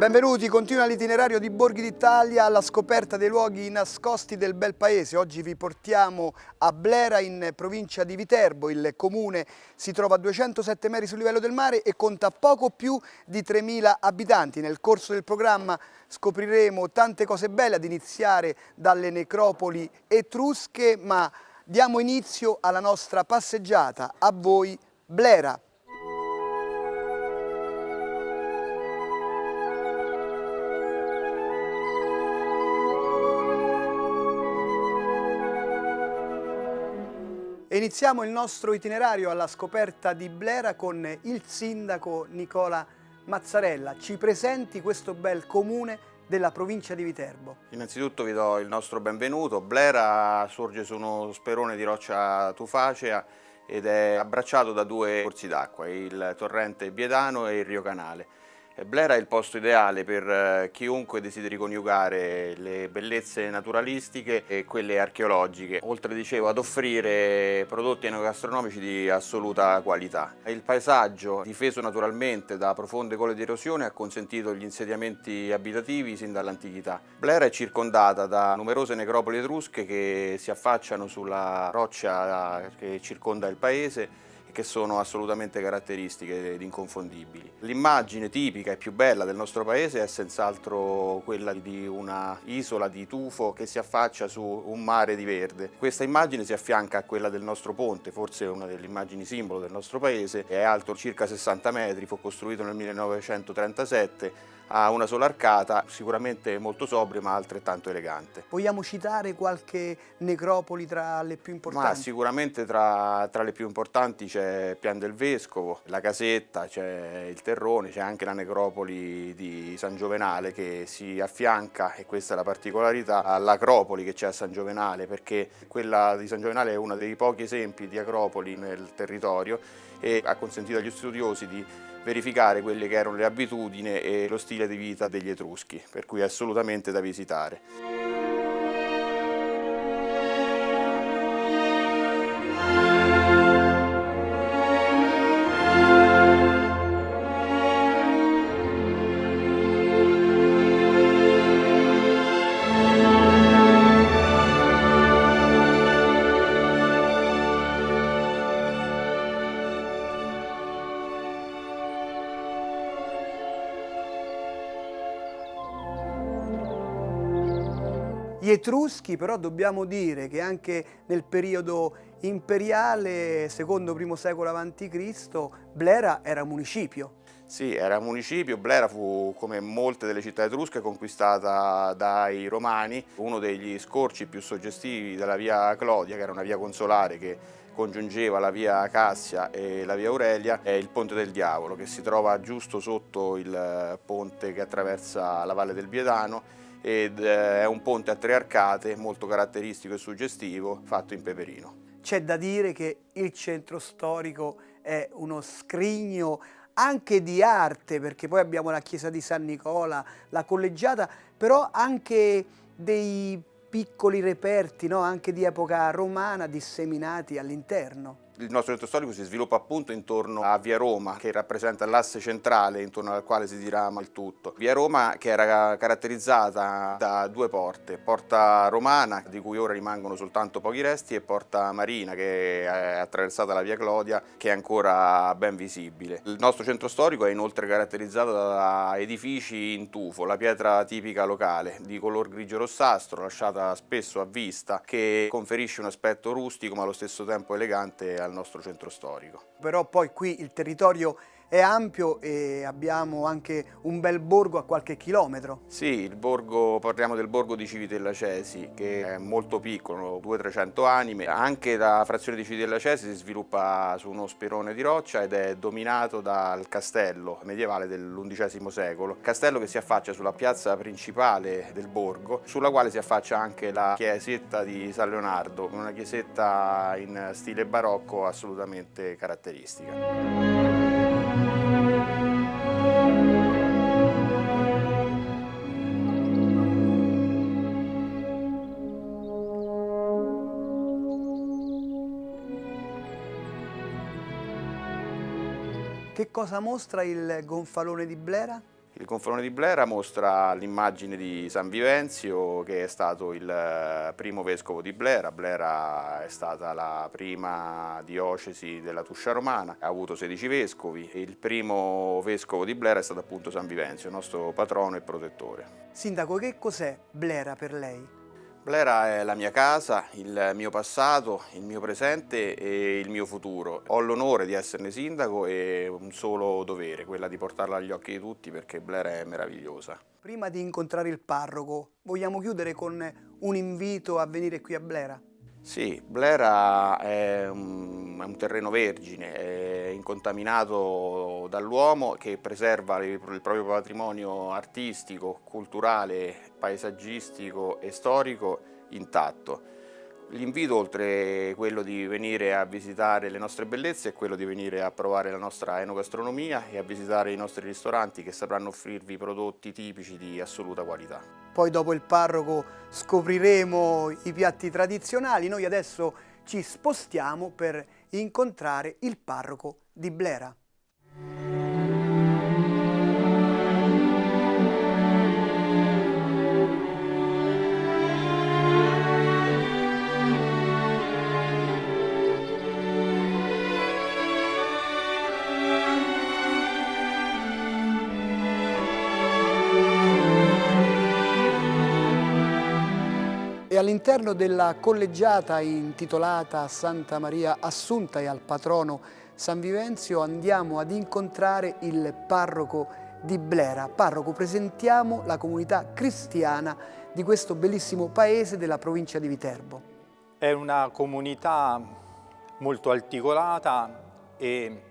Benvenuti, continua l'itinerario di Borghi d'Italia alla scoperta dei luoghi nascosti del bel paese. Oggi vi portiamo a Blera in provincia di Viterbo. Il comune si trova a 207 metri sul livello del mare e conta poco più di 3.000 abitanti. Nel corso del programma scopriremo tante cose belle, ad iniziare dalle necropoli etrusche, ma diamo inizio alla nostra passeggiata. A voi Blera! Iniziamo il nostro itinerario alla scoperta di Blera con il sindaco Nicola Mazzarella. Ci presenti questo bel comune della provincia di Viterbo. Innanzitutto vi do il nostro benvenuto. Blera sorge su uno sperone di roccia tufacea ed è abbracciato da due corsi d'acqua, il torrente Biedano e il Rio Canale. Blera è il posto ideale per chiunque desideri coniugare le bellezze naturalistiche e quelle archeologiche, oltre, dicevo, ad offrire prodotti enogastronomici di assoluta qualità. Il paesaggio, difeso naturalmente da profonde colle di erosione, ha consentito gli insediamenti abitativi sin dall'antichità. Blera è circondata da numerose necropoli etrusche che si affacciano sulla roccia che circonda il paese, che sono assolutamente caratteristiche ed inconfondibili. L'immagine tipica e più bella del nostro paese è senz'altro quella di una isola di tufo che si affaccia su un mare di verde. Questa immagine si affianca a quella del nostro ponte, forse una delle immagini simbolo del nostro paese, è alto circa 60 metri, fu costruito nel 1937, ha una sola arcata, sicuramente molto sobria ma altrettanto elegante. Vogliamo citare qualche necropoli tra le più importanti? Ma sicuramente tra le più importanti c'è Pian del Vescovo, la Casetta, c'è il Terrone, c'è anche la necropoli di San Giovenale che si affianca, e questa è la particolarità, all'acropoli che c'è a San Giovenale, perché quella di San Giovenale è uno dei pochi esempi di acropoli nel territorio e ha consentito agli studiosi di verificare quelle che erano le abitudini e lo stile di vita degli Etruschi, per cui è assolutamente da visitare. Gli Etruschi, però dobbiamo dire che anche nel periodo imperiale, secondo I secolo a.C., Blera era municipio. Sì, era municipio. Blera fu, come molte delle città etrusche, conquistata dai Romani. Uno degli scorci più suggestivi della via Clodia, che era una via consolare che congiungeva la via Cassia e la via Aurelia, è il Ponte del Diavolo, che si trova giusto sotto il ponte che attraversa la Valle del Biedano, ed è un ponte a 3 arcate molto caratteristico e suggestivo, fatto in peperino. C'è da dire che il centro storico è uno scrigno anche di arte, perché poi abbiamo la chiesa di San Nicola, la collegiata, però anche dei piccoli reperti, no? Anche di epoca romana disseminati all'interno. Il nostro centro storico si sviluppa appunto intorno a Via Roma, che rappresenta l'asse centrale intorno al quale si dirama il tutto. Via Roma che era caratterizzata da 2 porte, Porta Romana, di cui ora rimangono soltanto pochi resti, e Porta Marina, che è attraversata la Via Clodia, che è ancora ben visibile. Il nostro centro storico è inoltre caratterizzato da edifici in tufo, la pietra tipica locale, di color grigio-rossastro, lasciata spesso a vista, che conferisce un aspetto rustico ma allo stesso tempo elegante al nostro centro storico. Però poi qui il territorio è ampio e abbiamo anche un bel borgo a qualche chilometro. Sì, il borgo, parliamo del borgo di Civitella Cesi, che è molto piccolo, 200-300 anime. Anche la frazione di Civitella Cesi si sviluppa su uno sperone di roccia ed è dominato dal castello medievale dell'XI secolo. Castello che si affaccia sulla piazza principale del borgo, sulla quale si affaccia anche la chiesetta di San Leonardo, una chiesetta in stile barocco assolutamente caratteristica. Che cosa mostra il gonfalone di Blera? Il gonfalone di Blera mostra l'immagine di San Vivenzio, che è stato il primo vescovo di Blera. Blera è stata la prima diocesi della Tuscia romana, ha avuto 16 vescovi e il primo vescovo di Blera è stato appunto San Vivenzio, il nostro patrono e protettore. Sindaco, che cos'è Blera per lei? Blera è la mia casa, il mio passato, il mio presente e il mio futuro. Ho l'onore di esserne sindaco e un solo dovere, quella di portarla agli occhi di tutti, perché Blera è meravigliosa. Prima di incontrare il parroco, vogliamo chiudere con un invito a venire qui a Blera? Sì, Blera è un terreno vergine, è incontaminato dall'uomo che preserva il proprio patrimonio artistico, culturale, paesaggistico e storico intatto. L'invito, oltre quello di venire a visitare le nostre bellezze, è quello di venire a provare la nostra enogastronomia e a visitare i nostri ristoranti che sapranno offrirvi prodotti tipici di assoluta qualità. Poi dopo il parroco scopriremo i piatti tradizionali. Noi adesso ci spostiamo per incontrare il parroco di Blera. E all'interno della collegiata intitolata a Santa Maria Assunta e al patrono San Vivenzio andiamo ad incontrare il parroco di Blera. Parroco, presentiamo la comunità cristiana di questo bellissimo paese della provincia di Viterbo. È una comunità molto articolata e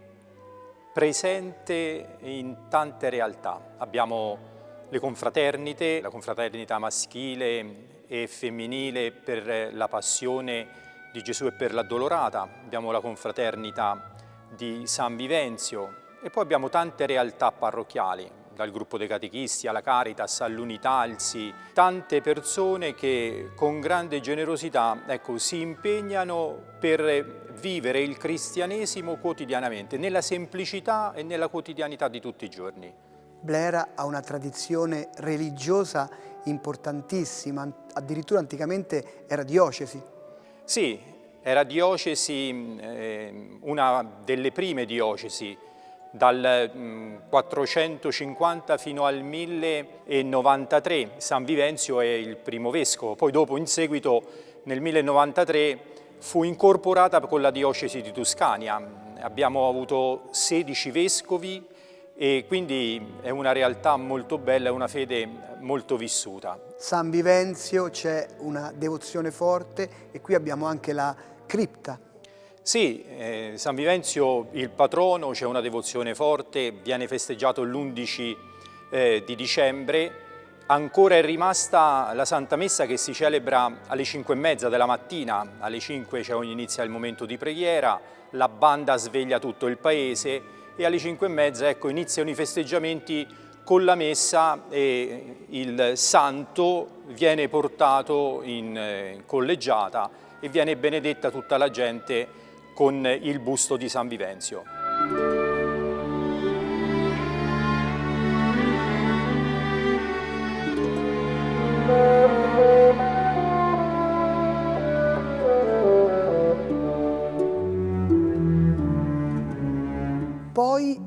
presente in tante realtà. Abbiamo le confraternite, la confraternita maschile e femminile per la passione di Gesù e per l'Addolorata, abbiamo la confraternita di San Vivenzio e poi abbiamo tante realtà parrocchiali, dal gruppo dei catechisti alla Caritas, all'Unitalsi, tante persone che con grande generosità si impegnano per vivere il cristianesimo quotidianamente, nella semplicità e nella quotidianità di tutti i giorni. Blera ha una tradizione religiosa importantissima, addirittura anticamente era diocesi. Sì, era diocesi, una delle prime diocesi, dal 450 fino al 1093. San Vivenzio è il primo vescovo, poi dopo in seguito nel 1093 fu incorporata con la diocesi di Tuscania. Abbiamo avuto 16 vescovi e quindi è una realtà molto bella, è una fede molto vissuta. San Vivenzio c'è una devozione forte e qui abbiamo anche la cripta. Sì, San Vivenzio, il patrono, c'è una devozione forte, viene festeggiato l'11 di dicembre, ancora è rimasta la Santa Messa che si celebra alle 5:30 della mattina, alle 5 inizia il momento di preghiera, la banda sveglia tutto il paese e alle 5:30 iniziano i festeggiamenti con la messa e il santo viene portato in collegiata e viene benedetta tutta la gente con il busto di San Vivenzio. Poi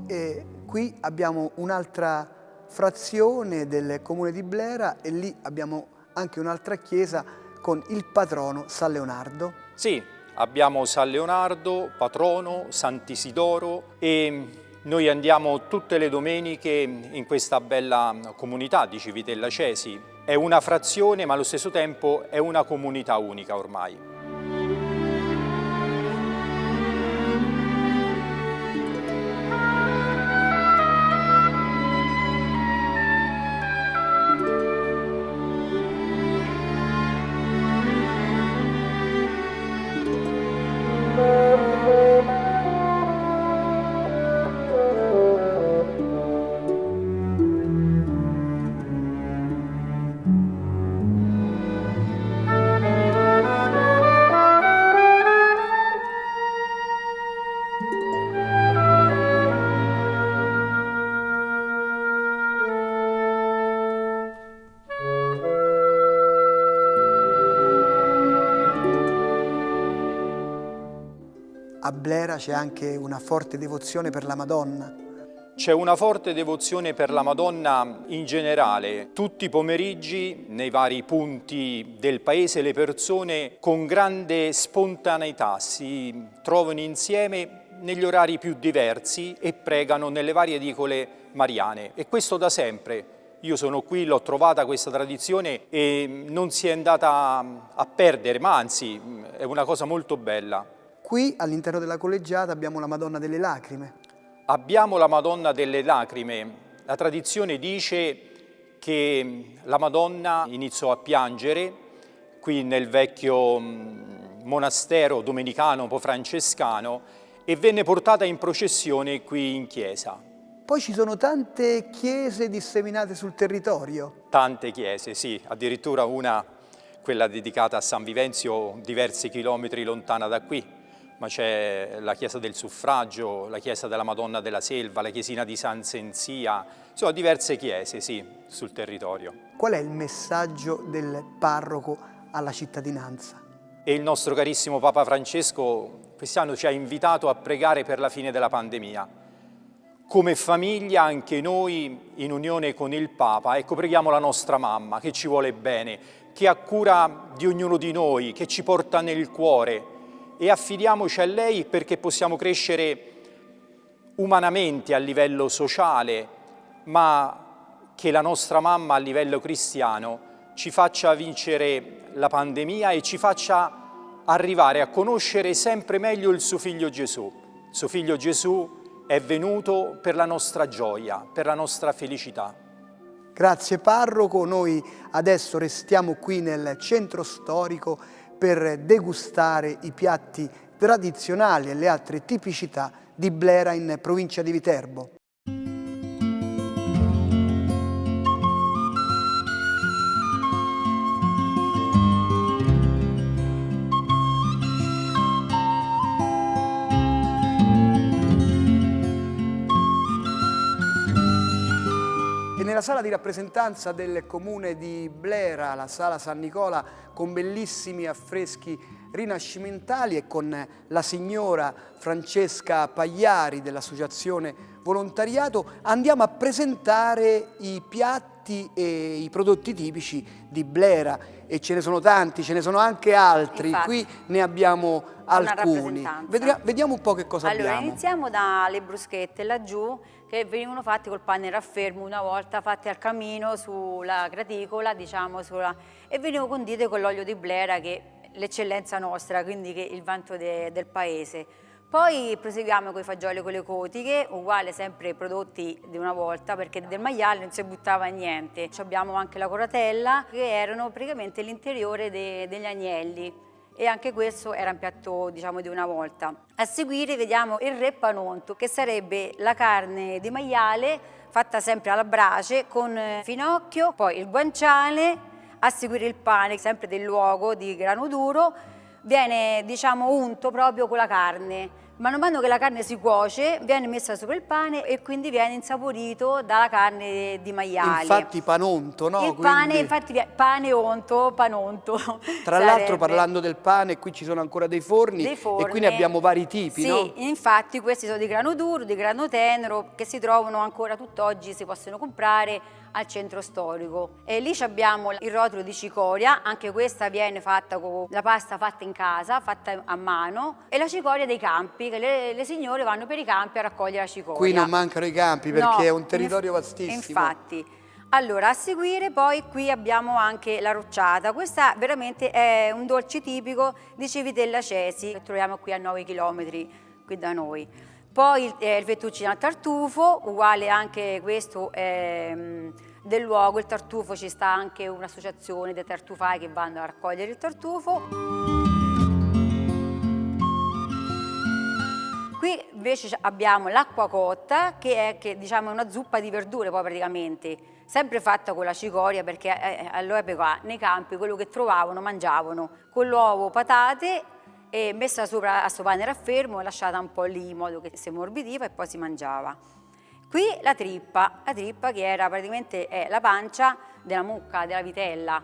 qui abbiamo un'altra frazione del comune di Blera e lì abbiamo anche un'altra chiesa con il patrono San Leonardo. Sì, abbiamo San Leonardo, patrono, Sant'Isidoro e noi andiamo tutte le domeniche in questa bella comunità di Civitella Cesi. È una frazione ma allo stesso tempo è una comunità unica ormai. a Blera c'è anche una forte devozione per la Madonna. C'è una forte devozione per la Madonna in generale. Tutti i pomeriggi, nei vari punti del paese, le persone con grande spontaneità si trovano insieme negli orari più diversi e pregano nelle varie edicole mariane. E questo da sempre. Io sono qui, l'ho trovata questa tradizione e non si è andata a perdere, ma anzi è una cosa molto bella. Qui all'interno della collegiata abbiamo la Madonna delle Lacrime. Abbiamo la Madonna delle Lacrime. La tradizione dice che la Madonna iniziò a piangere qui nel vecchio monastero domenicano, un po' francescano, e venne portata in processione qui in chiesa. Poi ci sono tante chiese disseminate sul territorio. Tante chiese, sì, addirittura una, quella dedicata a San Vivenzio, diversi chilometri lontana da qui. Ma c'è la chiesa del Suffragio, la chiesa della Madonna della Selva, la chiesina di San Senzia, sono diverse chiese, sì, sul territorio. Qual è il messaggio del parroco alla cittadinanza? E il nostro carissimo Papa Francesco quest'anno ci ha invitato a pregare per la fine della pandemia. Come famiglia anche noi, in unione con il Papa, ecco, preghiamo la nostra mamma che ci vuole bene, che ha cura di ognuno di noi, che ci porta nel cuore, e affidiamoci a lei perché possiamo crescere umanamente a livello sociale, ma che la nostra mamma a livello cristiano ci faccia vincere la pandemia e ci faccia arrivare a conoscere sempre meglio il suo figlio Gesù. Suo figlio Gesù è venuto per la nostra gioia, per la nostra felicità. Grazie parroco, noi adesso restiamo qui nel centro storico per degustare i piatti tradizionali e le altre tipicità di Blera in provincia di Viterbo. Nella sala di rappresentanza del comune di Blera, la sala San Nicola, con bellissimi affreschi rinascimentali e con la signora Francesca Pagliari dell'Associazione Volontariato, andiamo a presentare i piatti e i prodotti tipici di Blera, e ce ne sono tanti, ce ne sono anche altri. Infatti, qui ne abbiamo alcuni. Vediamo un po' che cosa abbiamo. Allora, iniziamo dalle bruschette laggiù, che venivano fatti col pane raffermo, una volta fatti al camino sulla graticola, diciamo, e venivano condite con l'olio di Blera, che è l'eccellenza nostra, quindi che è il vanto del paese. Poi proseguiamo con i fagioli con le cotiche, uguale sempre prodotti di una volta, perché del maiale non si buttava niente. Abbiamo anche la coratella, che erano praticamente l'interiore degli agnelli. E anche questo era un piatto, diciamo, di una volta. A seguire vediamo il reppanonto, che sarebbe la carne di maiale fatta sempre alla brace con finocchio, poi il guanciale, a seguire il pane, sempre del luogo di grano duro, viene, diciamo, unto proprio con la carne. Man mano che la carne si cuoce viene messa sopra il pane e quindi viene insaporito dalla carne di maiale. Infatti panonto, no? Il pane, infatti pane onto, panonto. Tra l'altro, parlando del pane, qui ci sono ancora dei forni e qui ne abbiamo vari tipi, sì, no? Sì, infatti questi sono di grano duro, di grano tenero, che si trovano ancora tutt'oggi, si possono comprare al centro storico. E lì abbiamo il rotolo di cicoria, anche questa viene fatta con la pasta fatta in casa, fatta a mano, e la cicoria dei campi, che le signore vanno per i campi a raccogliere la cicoria. Qui non mancano i campi perché no, è un territorio vastissimo. Infatti. Allora, a seguire poi qui abbiamo anche la rocciata. Questa veramente è un dolce tipico di Civitella Cesi, che troviamo qui a 9 chilometri qui da noi. Poi il fettuccine al tartufo, uguale anche questo del luogo. Il tartufo, ci sta anche un'associazione dei tartufai che vanno a raccogliere il tartufo. Qui invece abbiamo l'acqua cotta, che è diciamo, una zuppa di verdure poi praticamente, sempre fatta con la cicoria, perché all'epoca nei campi quello che trovavano mangiavano, con l'uovo, patate, e messa sopra a sto pane raffermo e lasciata un po' lì in modo che si morbideva e poi si mangiava. Qui la trippa che era praticamente la pancia della mucca, della vitella.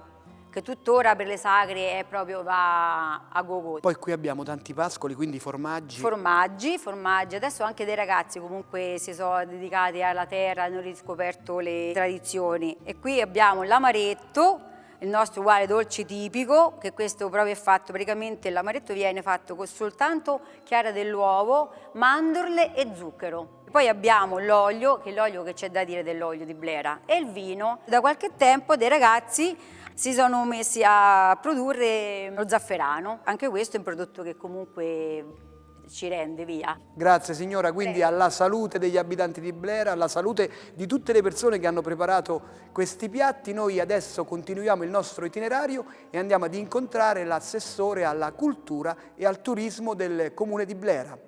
che tuttora per le sagre è proprio va a go-go. Poi qui abbiamo tanti pascoli, quindi formaggi. Formaggi, adesso anche dei ragazzi comunque si sono dedicati alla terra, hanno riscoperto le tradizioni. E qui abbiamo l'amaretto, il nostro uguale dolce tipico, che questo proprio è fatto, praticamente l'amaretto viene fatto con soltanto chiara dell'uovo, mandorle e zucchero. Poi abbiamo l'olio, che è l'olio che c'è da dire dell'olio di Blera, e il vino. Da qualche tempo dei ragazzi si sono messi a produrre lo zafferano, anche questo è un prodotto che comunque ci rende via. Grazie signora, quindi alla salute degli abitanti di Blera, alla salute di tutte le persone che hanno preparato questi piatti, noi adesso continuiamo il nostro itinerario e andiamo ad incontrare l'assessore alla cultura e al turismo del comune di Blera.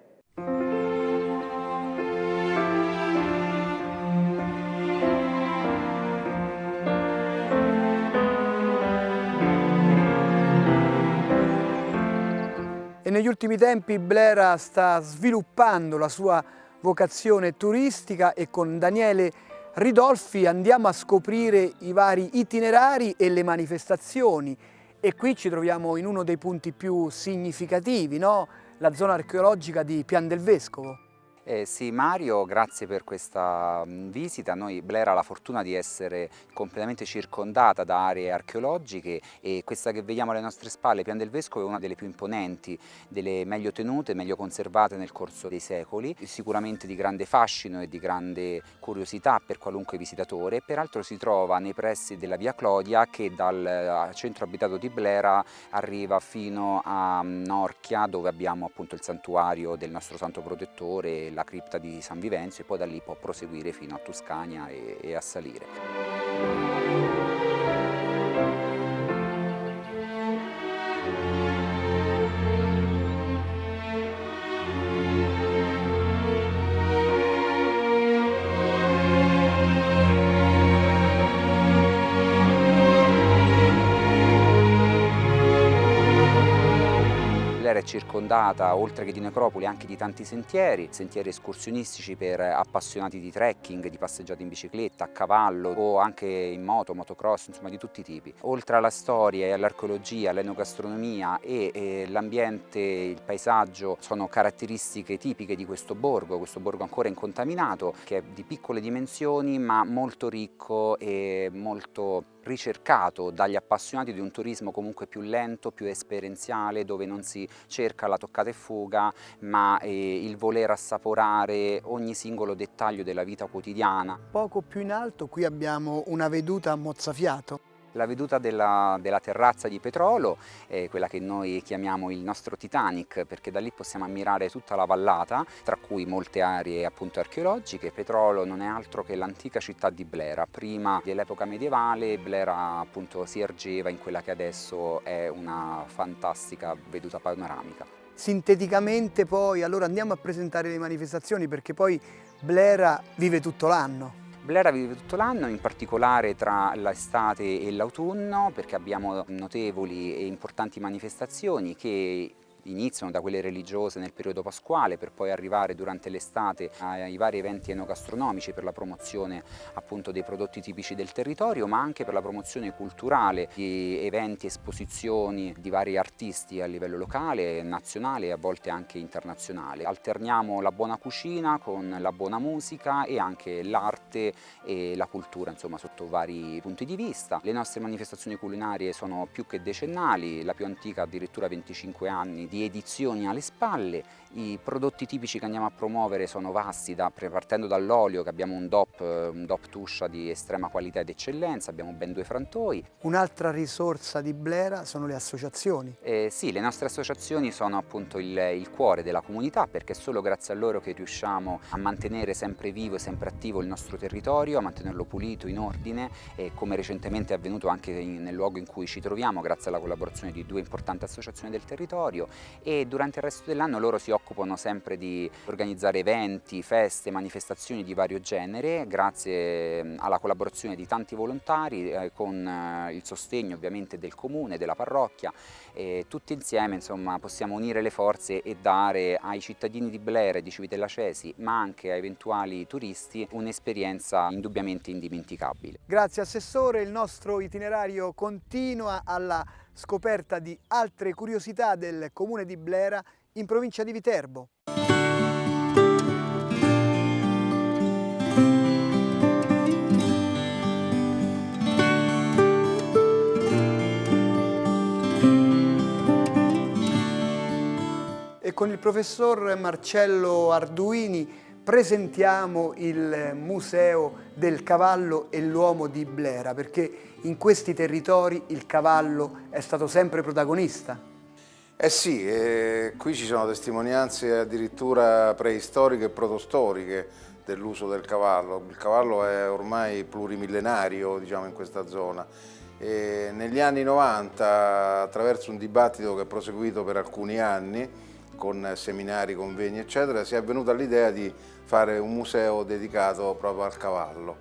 E negli ultimi tempi Blera sta sviluppando la sua vocazione turistica e con Daniele Ridolfi andiamo a scoprire i vari itinerari e le manifestazioni. E qui ci troviamo in uno dei punti più significativi, no? La zona archeologica di Pian del Vescovo. Sì Mario, grazie per questa visita. Noi Blera ha la fortuna di essere completamente circondata da aree archeologiche e questa che vediamo alle nostre spalle, Pian del Vescovo, è una delle più imponenti, delle meglio tenute, meglio conservate nel corso dei secoli, sicuramente di grande fascino e di grande curiosità per qualunque visitatore. Peraltro si trova nei pressi della via Clodia che dal centro abitato di Blera arriva fino a Norchia, dove abbiamo appunto il santuario del nostro santo protettore, la cripta di San Vivenzio, e poi da lì può proseguire fino a Tuscania e a salire. Blera è circondata, oltre che di necropoli, anche di tanti sentieri escursionistici per appassionati di trekking, di passeggiate in bicicletta, a cavallo o anche in moto, motocross, insomma di tutti i tipi. Oltre alla storia e all'archeologia, all'enogastronomia e l'ambiente, il paesaggio sono caratteristiche tipiche di questo borgo ancora incontaminato, che è di piccole dimensioni ma molto ricco e molto ricercato dagli appassionati di un turismo comunque più lento, più esperienziale, dove non si cerca la toccata e fuga, ma il voler assaporare ogni singolo dettaglio della vita quotidiana. Poco più in alto qui abbiamo una veduta a mozzafiato. La veduta della terrazza di Petrolo è quella che noi chiamiamo il nostro Titanic, perché da lì possiamo ammirare tutta la vallata, tra cui molte aree appunto archeologiche. Petrolo non è altro che l'antica città di Blera. Prima dell'epoca medievale Blera appunto si ergeva in quella che adesso è una fantastica veduta panoramica. Sinteticamente poi, allora andiamo a presentare le manifestazioni, perché poi Blera vive tutto l'anno. Blera vive tutto l'anno, in particolare tra l'estate e l'autunno, perché abbiamo notevoli e importanti manifestazioni che iniziano da quelle religiose nel periodo pasquale per poi arrivare durante l'estate ai vari eventi enogastronomici per la promozione appunto dei prodotti tipici del territorio, ma anche per la promozione culturale di eventi, esposizioni di vari artisti a livello locale, nazionale e a volte anche internazionale. Alterniamo la buona cucina con la buona musica e anche l'arte e la cultura, insomma, sotto vari punti di vista. Le nostre manifestazioni culinarie sono più che decennali, la più antica addirittura 25 anni di edizioni alle spalle. I prodotti tipici che andiamo a promuovere sono vasti, partendo dall'olio, che abbiamo un DOP Tuscia di estrema qualità ed eccellenza, abbiamo ben 2 frantoi. Un'altra risorsa di Blera sono le associazioni. Sì, le nostre associazioni sono appunto il cuore della comunità, perché è solo grazie a loro che riusciamo a mantenere sempre vivo e sempre attivo il nostro territorio, a mantenerlo pulito, in ordine, e come recentemente è avvenuto anche nel luogo in cui ci troviamo, grazie alla collaborazione di 2 importanti associazioni del territorio. e durante il resto dell'anno loro si occupano sempre di organizzare eventi, feste, manifestazioni di vario genere, grazie alla collaborazione di tanti volontari con il sostegno ovviamente del comune, della parrocchia, e tutti insieme insomma possiamo unire le forze e dare ai cittadini di Blera e di Civitella Cesi, ma anche a eventuali turisti, un'esperienza indubbiamente indimenticabile. Grazie Assessore, il nostro itinerario continua alla scoperta di altre curiosità del comune di Blera in provincia di Viterbo. E con il professor Marcello Arduini presentiamo il Museo del Cavallo e l'Uomo di Blera, perché in questi territori il cavallo è stato sempre protagonista. Eh sì, qui ci sono testimonianze addirittura preistoriche e protostoriche dell'uso del cavallo. Il cavallo è ormai plurimillenario, diciamo, in questa zona. E negli anni 90, attraverso un dibattito che è proseguito per alcuni anni, con seminari, convegni eccetera, si è venuta l'idea di fare un museo dedicato proprio al cavallo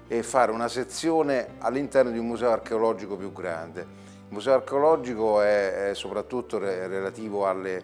e fare una sezione all'interno di un museo archeologico più grande. Il museo archeologico è soprattutto relativo alle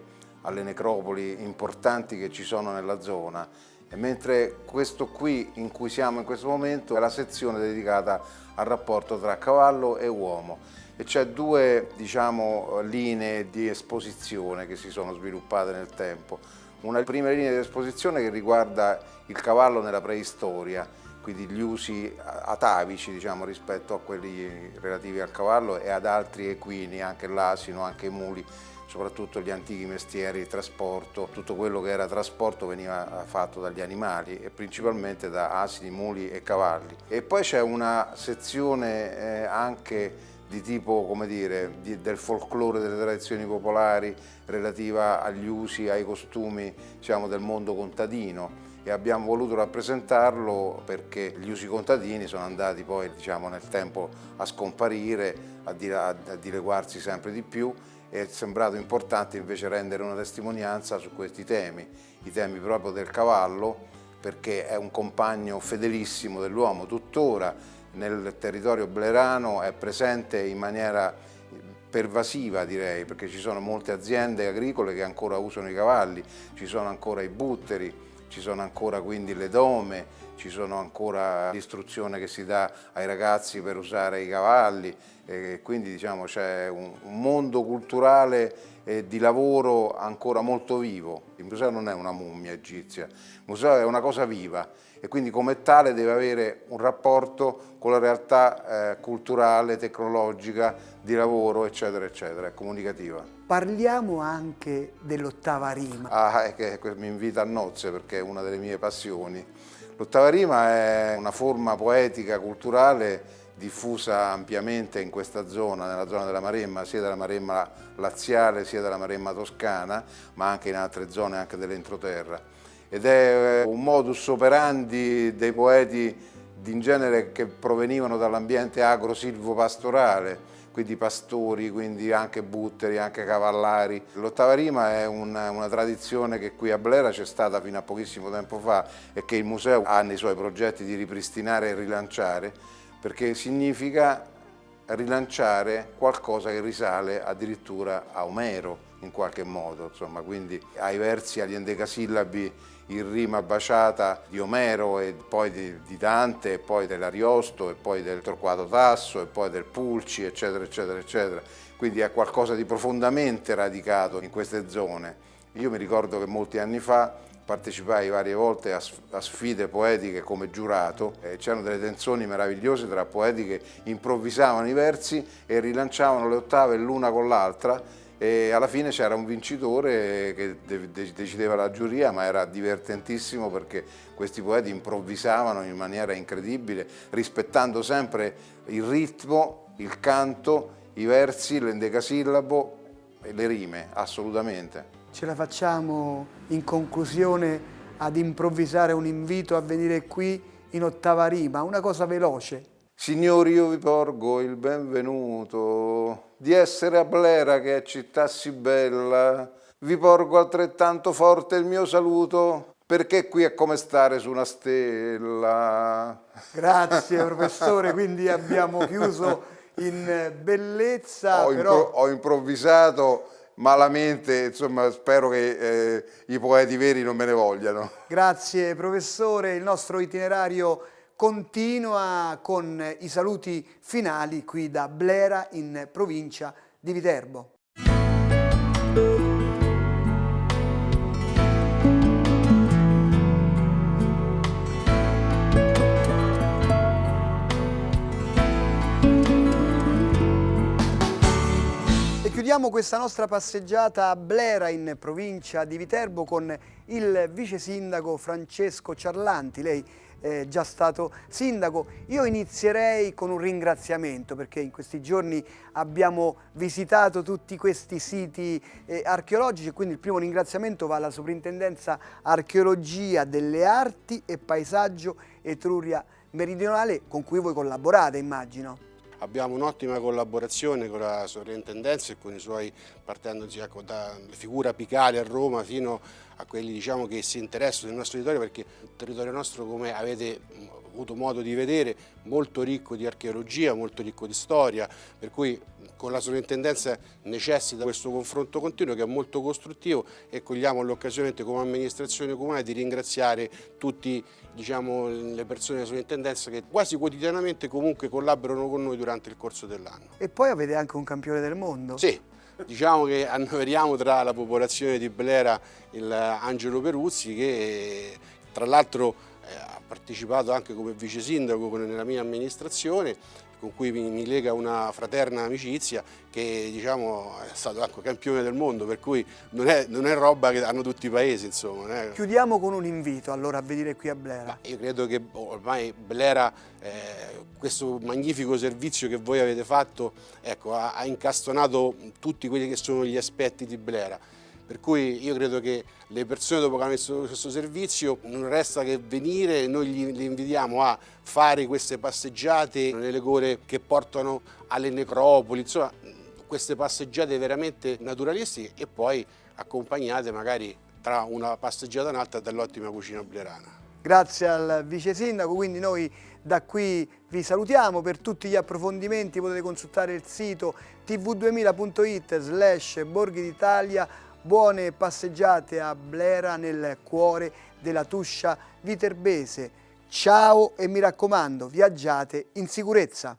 necropoli importanti che ci sono nella zona, e mentre questo qui in cui siamo in questo momento è la sezione dedicata al rapporto tra cavallo e uomo. E c'è due, diciamo, linee di esposizione che si sono sviluppate nel tempo. Una prima linea di esposizione che riguarda il cavallo nella preistoria, quindi gli usi atavici, diciamo, rispetto a quelli relativi al cavallo e ad altri equini, anche l'asino, anche i muli, soprattutto gli antichi mestieri di trasporto. Tutto quello che era trasporto veniva fatto dagli animali e principalmente da asini, muli e cavalli. E poi c'è una sezione anche di tipo, come dire, del folklore, delle tradizioni popolari relativa agli usi, ai costumi, diciamo, del mondo contadino, e abbiamo voluto rappresentarlo perché gli usi contadini sono andati poi, diciamo, nel tempo a scomparire, a dileguarsi sempre di più, e è sembrato importante invece rendere una testimonianza su questi temi, i temi proprio del cavallo, perché è un compagno fedelissimo dell'uomo. Tuttora nel territorio blerano è presente in maniera pervasiva, direi, perché ci sono molte aziende agricole che ancora usano i cavalli, ci sono ancora i butteri, ci sono ancora quindi le dome, ci sono ancora l'istruzione che si dà ai ragazzi per usare i cavalli, e quindi, diciamo, c'è un mondo culturale e di lavoro ancora molto vivo. Il museo non è una mummia egizia, il museo è una cosa viva e quindi come tale deve avere un rapporto con la realtà culturale, tecnologica, di lavoro, eccetera, eccetera, è comunicativa. Parliamo anche dell'ottava rima. Che mi invita a nozze perché è una delle mie passioni. L'ottava rima è una forma poetica, culturale, diffusa ampiamente in questa zona, nella zona della Maremma, sia della Maremma laziale sia della Maremma toscana, ma anche in altre zone anche dell'entroterra. Ed è un modus operandi dei poeti in genere che provenivano dall'ambiente agro-silvo-pastorale, quindi pastori, quindi anche butteri, anche cavallari. L'ottava rima è una tradizione che qui a Blera c'è stata fino a pochissimo tempo fa e che il museo ha nei suoi progetti di ripristinare e rilanciare, perché significa rilanciare qualcosa che risale addirittura a Omero in qualche modo, insomma, quindi ai versi, agli endecasillabi in rima baciata di Omero e poi di Dante e poi dell'Ariosto e poi del Torquato Tasso e poi del Pulci, eccetera, eccetera, eccetera. Quindi è qualcosa di profondamente radicato in queste zone. Io mi ricordo che molti anni fa partecipai varie volte a sfide poetiche come giurato e c'erano delle tensioni meravigliose tra poeti che improvvisavano i versi e rilanciavano le ottave l'una con l'altra, e alla fine c'era un vincitore che decideva la giuria, ma era divertentissimo perché questi poeti improvvisavano in maniera incredibile, rispettando sempre il ritmo, il canto, i versi, l'endecasillabo e le rime, assolutamente. Ce la facciamo in conclusione ad improvvisare un invito a venire qui in ottava rima, una cosa veloce. Signori, io vi porgo il benvenuto di essere a Blera, che è città sì bella. Vi porgo altrettanto forte il mio saluto, perché qui è come stare su una stella. Grazie professore, quindi abbiamo chiuso in bellezza. Ho improvvisato malamente, insomma spero che i poeti veri non me ne vogliano. Grazie professore, il nostro itinerario continua con i saluti finali qui da Blera in provincia di Viterbo. E chiudiamo questa nostra passeggiata a Blera in provincia di Viterbo con il vice sindaco Francesco Ciarlanti. Lei è già stato sindaco. Io inizierei con un ringraziamento, perché in questi giorni abbiamo visitato tutti questi siti archeologici, e quindi il primo ringraziamento va alla Soprintendenza Archeologia delle Arti e Paesaggio Etruria Meridionale, con cui voi collaborate, immagino. Abbiamo un'ottima collaborazione con la sovrintendenza e con i suoi, partendo da figura apicale a Roma fino a quelli, diciamo, che si interessano del nostro territorio, perché il territorio nostro, come avete avuto modo di vedere, molto ricco di archeologia, molto ricco di storia, per cui con la sovrintendenza necessita questo confronto continuo che è molto costruttivo, e cogliamo l'occasione come amministrazione comunale di ringraziare tutti, diciamo, le persone della sovrintendenza che quasi quotidianamente comunque collaborano con noi durante il corso dell'anno. E poi avete anche un campione del mondo? Sì, diciamo che annoveriamo tra la popolazione di Blera il Angelo Peruzzi, che tra l'altro ha partecipato anche come vice sindaco nella mia amministrazione, con cui mi lega una fraterna amicizia, che, diciamo, è stato anche campione del mondo, per cui non è roba che hanno tutti i paesi, insomma. Chiudiamo con un invito allora a venire qui a Blera. Ma io credo che ormai Blera, questo magnifico servizio che voi avete fatto, ecco, ha incastonato tutti quelli che sono gli aspetti di Blera. Per cui io credo che le persone, dopo che hanno messo questo servizio, non resta che venire. Noi li invitiamo a fare queste passeggiate nelle gole che portano alle necropoli, insomma queste passeggiate veramente naturalistiche, e poi accompagnate magari tra una passeggiata e un'altra dall'ottima cucina blerana. Grazie al vice sindaco, quindi noi da qui vi salutiamo. Per tutti gli approfondimenti potete consultare il sito tv2000.it/Borghi d'Italia. Buone passeggiate a Blera, nel cuore della Tuscia viterbese. Ciao, e mi raccomando, viaggiate in sicurezza.